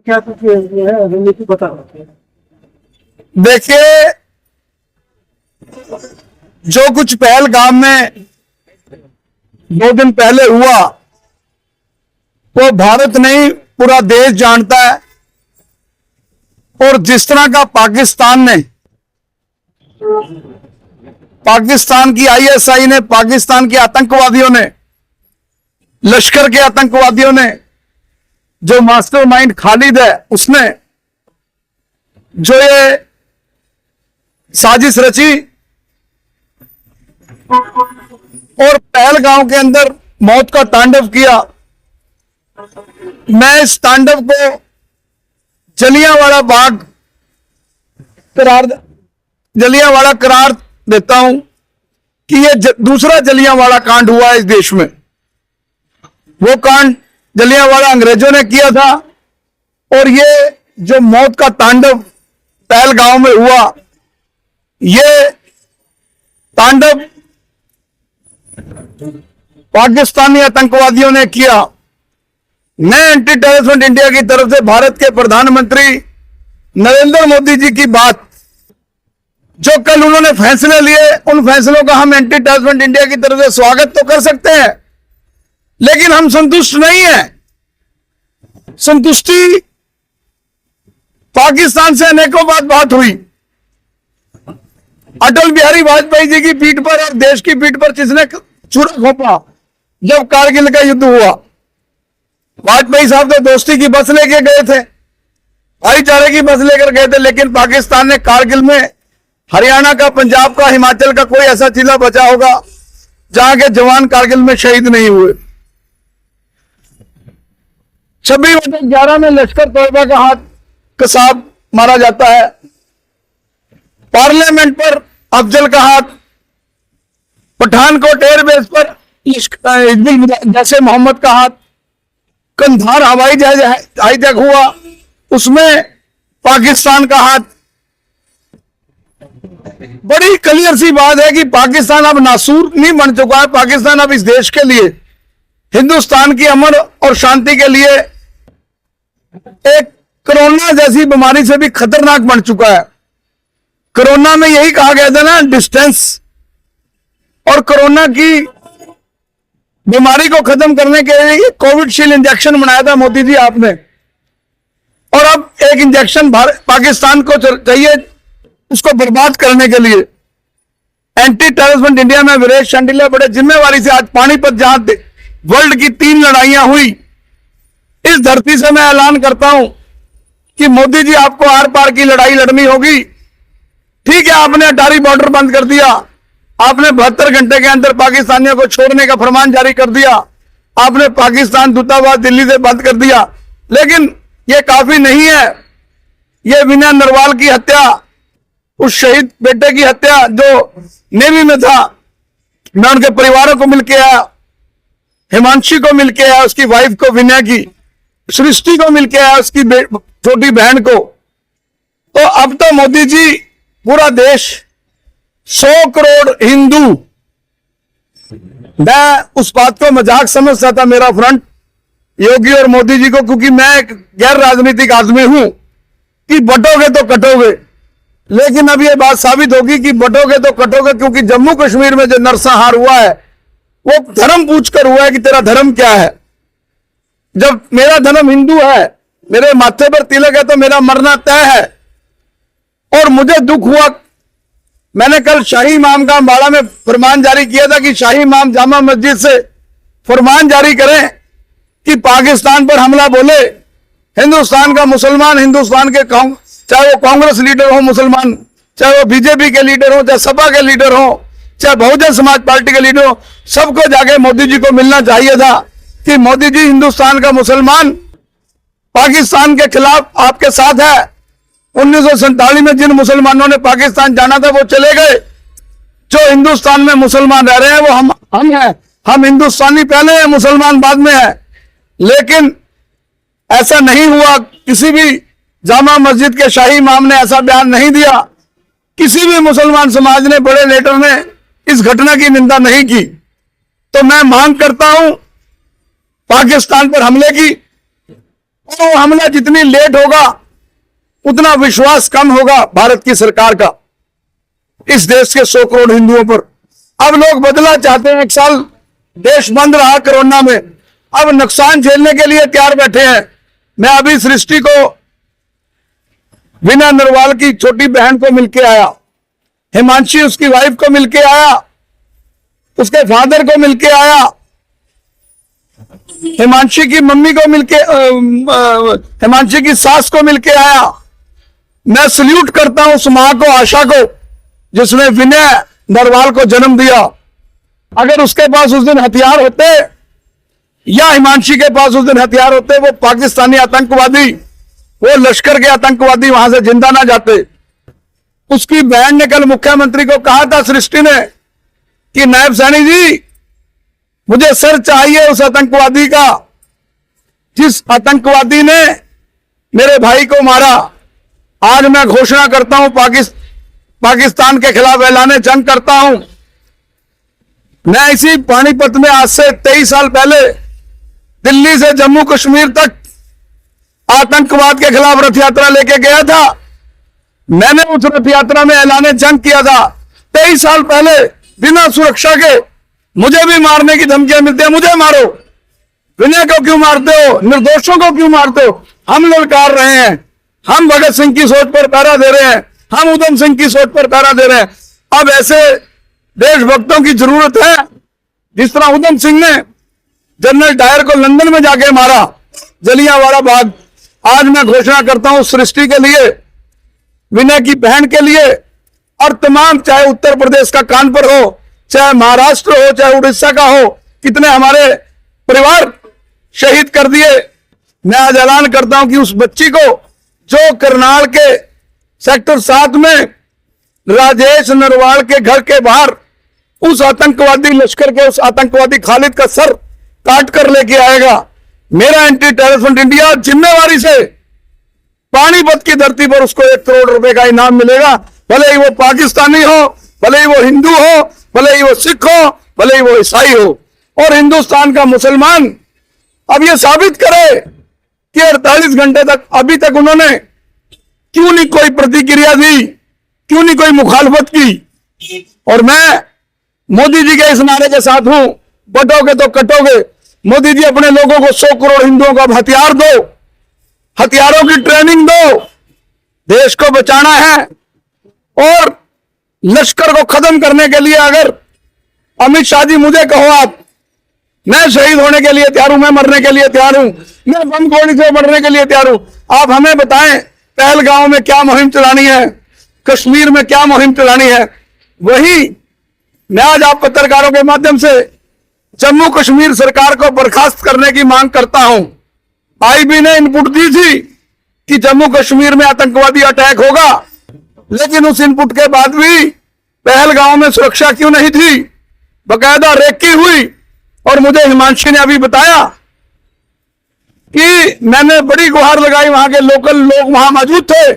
क्या कुछ है रणनीति बता रहे हैं? देखिए, जो कुछ पहलगाम में 2 दिन पहले हुआ वो भारत नहीं पूरा देश जानता है। और जिस तरह का पाकिस्तान की आईएसआई ने, पाकिस्तान के आतंकवादियों ने, लश्कर के आतंकवादियों ने, जो मास्टरमाइंड खालिद है उसने जो ये साजिश रची और पहलगांव के अंदर मौत का तांडव किया, मैं इस तांडव को जलियांवाला बाग जलियांवाला करार देता हूं कि ये दूसरा जलियांवाला कांड हुआ है इस देश में। वो कांड जलियांवाला अंग्रेजों ने किया था और ये जो मौत का तांडव पहलगांव में हुआ, ये तांडव पाकिस्तानी आतंकवादियों ने किया। मैं एंटी टेररिज्म इंडिया की तरफ से भारत के प्रधानमंत्री नरेंद्र मोदी जी की बात, जो कल उन्होंने फैसले लिए, उन फैसलों का हम एंटी टेररिज्म इंडिया की तरफ से स्वागत तो कर सकते हैं, लेकिन हम संतुष्ट नहीं है। संतुष्टि पाकिस्तान से अनेकों बात हुई। अटल बिहारी वाजपेयी जी की पीठ पर और देश की पीठ पर किसने छुरा घोंपा जब कारगिल का युद्ध हुआ? वाजपेयी साहब तो दोस्ती की बस लेके गए थे, भाईचारे की बस लेकर गए थे, लेकिन पाकिस्तान ने कारगिल में हरियाणा का, पंजाब का, हिमाचल का कोई ऐसा जिला बचा होगा जहां के जवान कारगिल में शहीद नहीं हुए। 26/11 में लश्कर तोयबा का हाथ का साहब मारा जाता है। पार्लियामेंट पर अफजल का हाथ, पठानकोट एयरबेस पर जैसे मोहम्मद का हाथ, कंधार हवाई जहाज हाईजैक हुआ उसमें पाकिस्तान का हाथ। बड़ी क्लियर सी बात है कि पाकिस्तान अब नासूर नहीं बन चुका है। पाकिस्तान अब इस देश के लिए, हिंदुस्तान की अमन और शांति के लिए एक कोरोना जैसी बीमारी से भी खतरनाक बन चुका है। कोरोना में यही कहा गया था ना, डिस्टेंस, और कोरोना की बीमारी को खत्म करने के लिए कोविडशील्ड इंजेक्शन बनाया था मोदी जी आपने, और अब एक इंजेक्शन पाकिस्तान को चाहिए उसको बर्बाद करने के लिए। एंटी टेररिज्म इंडिया में वीरेश शांडिल्य बड़े जिम्मेवारी से आज पानीपत, जहां वर्ल्ड की 3 लड़ाइयां हुई, इस धरती से मैं ऐलान करता हूं कि मोदी जी आपको आर पार की लड़ाई लड़नी होगी। ठीक है, आपने अटारी बॉर्डर बंद कर दिया, आपने 72 घंटे के अंदर पाकिस्तानियों को छोड़ने का फरमान जारी कर दिया, आपने पाकिस्तान दूतावास दिल्ली से बंद कर दिया, लेकिन यह काफी नहीं है। यह विनय नरवाल की हत्या, उस शहीद बेटे की हत्या जो नेवी में था, मैं उनके परिवारों को मिलके आया, हिमांशी को मिलके आया, उसकी वाइफ को विनय की, सृष्टि को मिलके आया, उसकी छोटी बहन को। तो अब तो मोदी जी, पूरा देश 100 करोड़ हिंदू, मैं उस बात को मजाक समझता था मेरा फ्रंट योगी और मोदी जी को, क्योंकि मैं एक गैर राजनीतिक आदमी हूं, कि बटोगे तो कटोगे, लेकिन अब यह बात साबित होगी कि बटोगे तो कटोगे, क्योंकि जम्मू कश्मीर में जो नरसंहार हुआ है वो धर्म पूछकर हुआ है कि तेरा धर्म क्या है। जब मेरा धर्म हिंदू है, मेरे माथे पर तिलक है, तो मेरा मरना तय है। और मुझे दुख हुआ, मैंने कल शाही इमाम का अम्बाड़ा में फरमान जारी किया था कि शाही इमाम जामा मस्जिद से फरमान जारी करें कि पाकिस्तान पर हमला बोले, हिंदुस्तान का मुसलमान, हिंदुस्तान के चाहे वो कांग्रेस लीडर हो मुसलमान, चाहे वो बीजेपी के लीडर हो, चाहे सपा के लीडर हो, चाहे बहुजन समाज पार्टी के लीडर हो, सबको जाके मोदी जी को मिलना चाहिए था कि मोदी जी, हिंदुस्तान का मुसलमान पाकिस्तान के खिलाफ आपके साथ है। 1947 में जिन मुसलमानों ने पाकिस्तान जाना था वो चले गए, जो हिंदुस्तान में मुसलमान रह रहे हैं वो हम हैं। हम हिंदुस्तानी पहले हैं, मुसलमान बाद में है। लेकिन ऐसा नहीं हुआ, किसी भी जामा मस्जिद के शाही इमाम ने ऐसा बयान नहीं दिया, किसी भी मुसलमान समाज ने, बड़े लीडर ने इस घटना की निंदा नहीं की। तो मैं मांग करता हूं पाकिस्तान पर हमले की और वो हमला जितनी लेट होगा उतना विश्वास कम होगा भारत की सरकार का इस देश के 100 करोड़ हिंदुओं पर। अब लोग बदला चाहते हैं। 1 साल देश बंद रहा कोरोना में, अब नुकसान झेलने के लिए तैयार बैठे हैं। मैं अभी सृष्टि को, विनय नरवाल की छोटी बहन को मिलके आया, हिमांशी उसकी वाइफ को मिलके आया, उसके फादर को मिलके आया, हिमांशी की मम्मी को मिलके, हिमांशी की सास को मिलके आया। मैं सल्यूट करता हूं उस मां को, आशा को, जिसने विनय नरवाल को जन्म दिया। अगर उसके पास उस दिन हथियार होते या हिमांशी के पास उस दिन हथियार होते, वो पाकिस्तानी आतंकवादी, वो लश्कर के आतंकवादी वहां से जिंदा ना जाते। उसकी बहन ने कल मुख्यमंत्री को कहा था, सृष्टि ने, कि नायब सैनी जी, मुझे सर चाहिए उस आतंकवादी का जिस आतंकवादी ने मेरे भाई को मारा। आज मैं घोषणा करता हूं, पाकिस्तान के खिलाफ ऐलान जंग करता हूं। मैं इसी पानीपत में आज से 23 साल पहले दिल्ली से जम्मू कश्मीर तक आतंकवाद के खिलाफ रथ यात्रा लेके गया था। मैंने उस रथ यात्रा में ऐलान जंग किया था। 23 साल पहले बिना सुरक्षा के मुझे भी मारने की धमकियां मिलती है, मुझे मारो, विनय को क्यों मारते हो, निर्दोषों को क्यों मारते हो। हम ललकार रहे हैं, हम भगत सिंह की सोच पर पहरा दे रहे हैं, हम उधम सिंह की सोच पर पहरा दे रहे हैं। अब ऐसे देशभक्तों की जरूरत है, जिस तरह उधम सिंह ने जनरल डायर को लंदन में जाके मारा, जलियांवाला बाग। आज मैं घोषणा करता हूं सृष्टि के लिए, विनय की बहन के लिए, और तमाम, चाहे उत्तर प्रदेश का कानपुर हो, चाहे महाराष्ट्र हो, चाहे उड़ीसा का हो, कितने हमारे परिवार शहीद कर दिए। मैं आज ऐलान करता हूं कि उस बच्ची को जो करनाल के सेक्टर 7 में राजेश नरवाल के घर के बाहर उस आतंकवादी लश्कर के उस आतंकवादी खालिद का सर काट कर लेके आएगा, मेरा एंटी टेररिस्ट इंडिया जिम्मेवारी से पानीपत की धरती पर उसको 1 करोड़ रुपए का इनाम मिलेगा। भले ही वो पाकिस्तानी हो, भले ही वो हिंदू हो, भले ही वो सिख हो, भले ही वो ईसाई हो। और हिंदुस्तान का मुसलमान अब ये साबित करे कि 48 घंटे तक अभी तक उन्होंने क्यों नहीं कोई प्रतिक्रिया दी, क्यों नहीं कोई मुखालफत की। और मैं मोदी जी के इस नारे के साथ हूं, बटोगे तो कटोगे। मोदी जी, अपने लोगों को 100 करोड़ हिंदुओं को हथियार दो, हथियारों की ट्रेनिंग दो, देश को बचाना है। और लश्कर को खत्म करने के लिए अगर अमित शाह जी मुझे कहो आप, मैं शहीद होने के लिए तैयार हूं, मैं मरने के लिए तैयार हूं, मैं बम गोली से मरने के लिए तैयार हूं। आप हमें बताएं पहलगांव में क्या मुहिम चलानी है, कश्मीर में क्या मुहिम चलानी है। वही मैं आज आप पत्रकारों के माध्यम से जम्मू कश्मीर सरकार को बर्खास्त करने की मांग करता हूं। आईबी ने इनपुट दी थी कि जम्मू कश्मीर में आतंकवादी अटैक होगा, लेकिन उस इनपुट के बाद भी पहलगांव में सुरक्षा क्यों नहीं थी, बकायदा रेकी हुई। और मुझे हिमांशी ने अभी बताया कि मैंने बड़ी गुहार लगाई, वहां के लोकल लोग वहां मौजूद थे,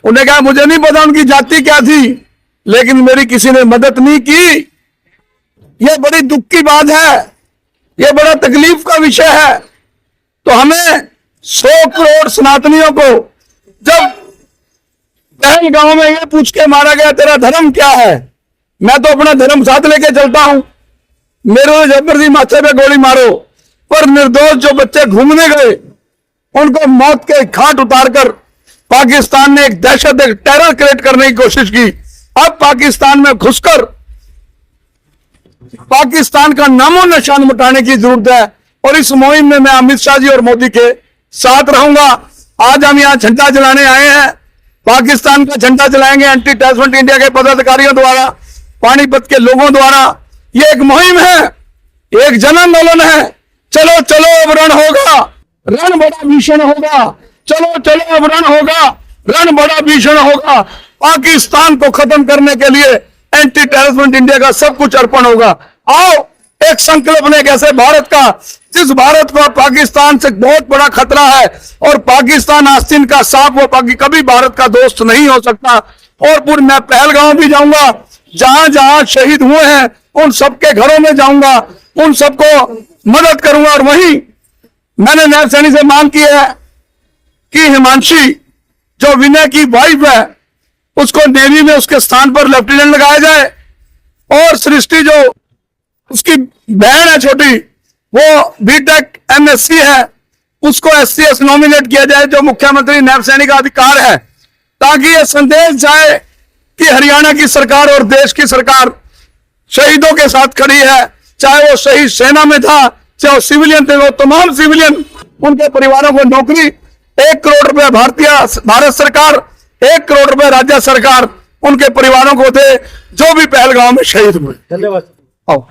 उन्हें कहा मुझे नहीं पता उनकी जाति क्या थी, लेकिन मेरी किसी ने मदद नहीं की। यह बड़ी दुख की बात है, यह बड़ा तकलीफ का विषय है। तो हमें 100 करोड़ सनातनियों को जब पहलगांव में ये पूछ के मारा गया तेरा धर्म क्या है, मैं तो अपना धर्म साथ लेके चलता हूं, मेरे जबरदस्ती माथे पे गोली मारो। पर निर्दोष जो बच्चे घूमने गए उनको मौत के घाट उतारकर पाकिस्तान ने एक दहशत, एक टेरर क्रिएट करने की कोशिश की। अब पाकिस्तान में घुसकर पाकिस्तान का नामो निशान मिटाने की जरूरत है। और इस मुहिम में मैं अमित शाह जी और मोदी के साथ रहूंगा। आज हम यहां झंडा जलाने आए हैं, पाकिस्तान का झंडा जलाएंगे एंटी टेररिस्ट इंडिया के पदाधिकारियों द्वारा, पानीपत के लोगों द्वारा। ये एक मुहिम है, एक जन आंदोलन है। चलो चलो अब रण होगा, रण बड़ा भीषण होगा, चलो चलो अब रण होगा, रण बड़ा भीषण होगा। पाकिस्तान को खत्म करने के लिए एंटी टेररिस्ट इंडिया का सब कुछ अर्पण होगा। आओ एक संकल्प लें, कैसे भारत का, जिस भारत को पाकिस्तान से बहुत बड़ा खतरा है, और पाकिस्तान आस्तीन का सांप, वो कभी भारत का दोस्त नहीं हो सकता। और पूरे मैं पहलगांव भी जाऊंगा, जहां जहां शहीद हुए हैं उन सबके घरों में जाऊंगा, उन सबको मदद करूंगा। और वहीं मैंने नायब सैनी से मांग की है कि हिमांशी जो विनय की वाइफ है उसको नेवी में उसके स्थान पर लेफ्टिनेंट लगाया जाए, और सृष्टि जो उसकी बहन है छोटी, वो बीटेक एमएससी है, उसको एससीएस नॉमिनेट किया जाए, जो मुख्यमंत्री नैब सैनिक का अधिकार है, ताकि यह संदेश जाए कि हरियाणा की सरकार और देश की सरकार शहीदों के साथ खड़ी है। चाहे वो शहीद सेना में था, चाहे वो सिविलियन थे, वो तमाम सिविलियन, उनके परिवारों को नौकरी, 1 करोड़ रुपए भारत सरकार, 1 करोड़ रुपए राज्य सरकार उनके परिवारों को थे जो भी पहलगांव में शहीद हुए। धन्यवाद। आओ।